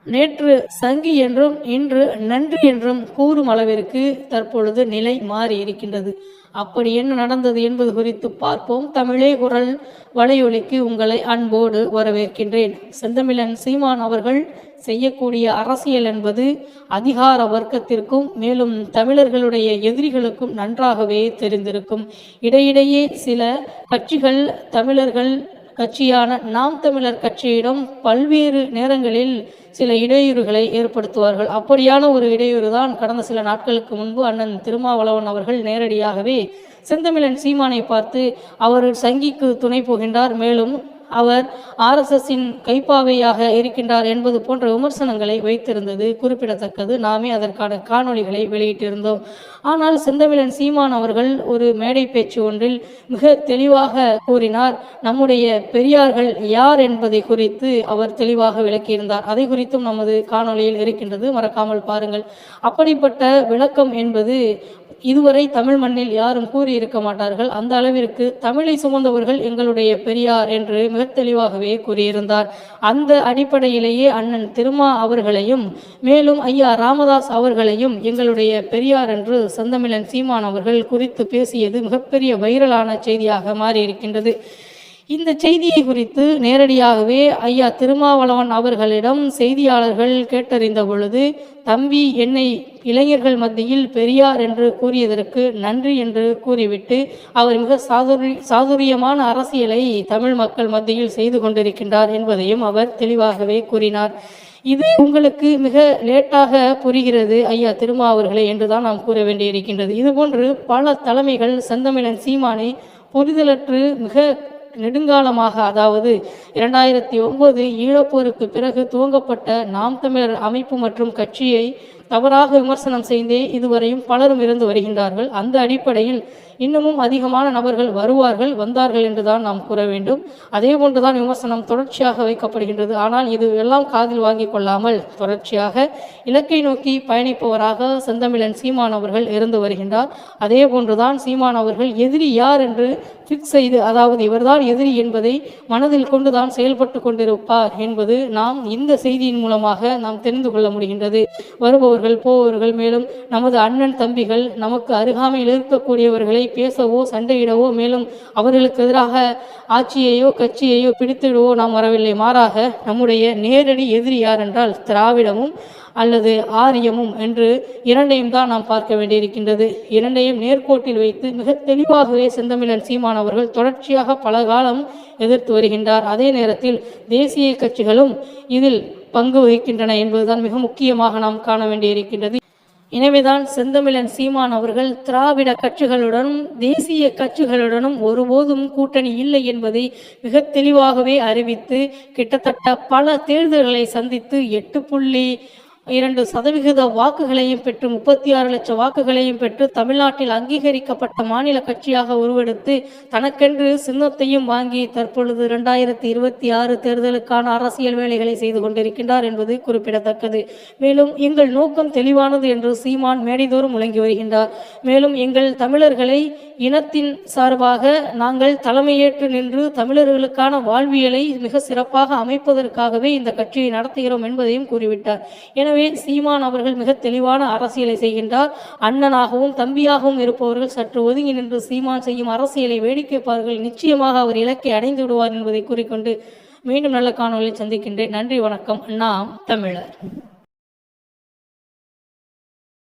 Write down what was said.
நேற்று சங்கி என்றும் இன்று நன்றி என்றும் கூறும் அளவிற்கு தற்பொழுது நிலை மாறி இருக்கின்றது. அப்படி என்ன நடந்தது என்பது குறித்து பார்ப்போம். தமிழே குரல் வலையொலிக்கு உங்களை அன்போடு வரவேற்கின்றேன். செந்தமிழன் சீமான் அவர்கள் செய்யக்கூடிய அரசியல் என்பது அதிகார வர்க்கத்திற்கும் மேலும் தமிழர்களுடைய எதிரிகளுக்கும் நன்றாகவே தெரிந்திருக்கும். இடையிடையே சில கட்சிகள் தமிழர்கள் கட்சியான நாம் தமிழர் கட்சியிடம் பல்வேறு நேரங்களில் சில இடையூறுகளை ஏற்படுத்துவார்கள். அப்படியான ஒரு இடையூறு தான் கடந்த சில நாட்களுக்கு முன்பு அண்ணன் திருமாவளவன் அவர்கள் நேரடியாகவே செந்தமிழன் சீமானை பார்த்து அவர் சங்கிக்கு துணை போகின்றார், மேலும் அவர் RSSின் கைப்பாவையாக இருக்கின்றார் என்பது போன்ற விமர்சனங்களை வைத்திருந்தது குறிப்பிடத்தக்கது. நாமே அதற்கான காணொளிகளை வெளியிட்டிருந்தோம். ஆனால் செந்தமிழன் சீமான் அவர்கள் ஒரு மேடை பேச்சு ஒன்றில் மிக தெளிவாக கூறினார். நம்முடைய பெரியார்கள் யார் என்பதை குறித்து அவர் தெளிவாக விளக்கியிருந்தார். அதை குறித்தும் நமது காணொளியில் இருக்கின்றது, மறக்காமல் பாருங்கள். அப்படிப்பட்ட விளக்கம் என்பது இதுவரை தமிழ் மண்ணில் யாரும் கூறியிருக்க மாட்டார்கள். அந்த அளவிற்கு தமிழை சுமந்தவர்கள் எங்களுடைய பெரியார் என்று மிக தெளிவாகவே கூறியிருந்தார். அந்த அடிப்படையிலேயே அண்ணன் திருமா அவர்களையும் மேலும் ஐயா ராமதாஸ் அவர்களையும் எங்களுடைய பெரியார் என்று செந்தமிழன் சீமான் அவர்கள் குறித்து பேசியது மிகப்பெரிய வைரலான செய்தியாக மாறியிருக்கின்றது. இந்த செய்தியை குறித்து நேரடியாகவே ஐயா திருமாவளவன் அவர்களிடம் செய்தியாளர்கள் கேட்டறிந்த பொழுது, தம்பி என்னை இளைஞர்கள் மத்தியில் பெரியார் என்று கூறியதற்கு நன்றி என்று கூறிவிட்டு அவர் மிக சாதுரியமான அரசியலை தமிழ் மக்கள் மத்தியில் செய்து கொண்டிருக்கின்றார் என்பதையும் அவர் தெளிவாகவே கூறினார். இது உங்களுக்கு மிக லேட்டாக புரிகிறது ஐயா திருமா அவர்களே என்றுதான் நாம் கூற வேண்டியிருக்கின்றது. இதுபோன்று பல தலைமைகள் செந்தமிழன் சீமானை புரிதலற்று மிக நெடுங்காலமாக, அதாவது 2009 ஈழப்போருக்கு பிறகு துவங்கப்பட்ட நாம் தமிழர் அமைப்பு மற்றும் கட்சியை தவறாக விமர்சனம் செய்தே இதுவரையும் பலரும் இருந்து வருகின்றார்கள். அந்த அடிப்படையில் இன்னமும் அதிகமான நபர்கள் வந்தார்கள் என்றுதான் நாம் கூற வேண்டும். அதே போன்றுதான் விமர்சனம் தொடர்ச்சியாக வைக்கப்படுகின்றது. ஆனால் இது எல்லாம் காதில் வாங்கி கொள்ளாமல் தொடர்ச்சியாக இலக்கை நோக்கி பயணிப்பவராக செந்தமிழன் சீமான் அவர்கள் இருந்து வருகின்றார். அதே போன்றுதான் சீமான் அவர்கள் எதிரி யார் என்று ஃபிக்ஸ் செய்து, அதாவது இவர்தான் எதிரி என்பதை மனதில் கொண்டுதான் செயல்பட்டு கொண்டிருப்பார் என்பது நாம் இந்த செய்தியின் மூலமாக நாம் தெரிந்து கொள்ள முடிகின்றது. வருபவர்கள் போவர்கள் மேலும் நமது அண்ணன் தம்பிகள் நமக்கு அருகாமையில் இருக்கக்கூடியவர்களை பேசவோ சண்டையிடவோ மேலும் அவர்களுக்கு எதிராக ஆட்சியையோ கட்சியையோ பிடித்திடவோ நாம் வரவில்லை. மாறாக நம்முடைய நேரடி எதிரி யார் என்றால் திராவிடமும் அல்லது ஆரியமும் என்று இரண்டையும் தான் நாம் பார்க்க வேண்டியிருக்கின்றது. இரண்டையும் நேர்கோட்டில் வைத்து மிக தெளிவாகவே செந்தமிழன் சீமான் அவர்கள் தொடர்ச்சியாக பல காலம் எதிர்த்து வருகின்றார். அதே நேரத்தில் தேசிய கட்சிகளும் இதில் பங்கு வகிக்கின்றன என்பதுதான் மிக முக்கியமாக நாம் காண வேண்டியிருக்கின்றது. எனவேதான் செந்தமிழன் சீமான் அவர்கள் திராவிட கட்சிகளுடனும் தேசிய கட்சிகளுடனும் ஒருபோதும் கூட்டணி இல்லை என்பதை மிக தெளிவாகவே அறிவித்து கிட்டத்தட்ட பல தேர்தல்களை சந்தித்து 8.2% வாக்குகளையும் பெற்று 36 லட்சம் வாக்குகளையும் பெற்று தமிழ்நாட்டில் அங்கீகரிக்கப்பட்ட மாநில கட்சியாக உருவெடுத்து தனக்கென்று சின்னத்தையும் வாங்கி தற்பொழுது 2026 தேர்தலுக்கான அரசியல் வேலைகளை செய்து கொண்டிருக்கின்றார் என்பது குறிப்பிடத்தக்கது. மேலும் எங்கள் நோக்கம் தெளிவானது என்று சீமான் மேடைதோறும் முழங்கி வருகின்றார். மேலும் எங்கள் தமிழர்களை இனத்தின் சார்பாக நாங்கள் தலைமையேற்று நின்று தமிழர்களுக்கான வாழ்வியலை மிக சிறப்பாக அமைப்பதற்காகவே இந்த கட்சியை நடத்துகிறோம் என்பதையும் கூறிவிட்டார். எனவே சீமான் அவர்கள் மிக தெளிவான அரசியலை செய்கின்றார். அண்ணனாகவும் தம்பியாகவும் இருப்பவர்கள் சற்று ஒதுங்கி நின்று சீமான் செய்யும் அரசியலை வேடிக்கைப்பார்கள். நிச்சயமாக அவர் இலக்கை அடைந்து விடுவார் என்பதை கூறிக்கொண்டு மீண்டும் நல்ல காணொலியில் சந்திக்கின்றேன். நன்றி, வணக்கம். நாம் தமிழர்.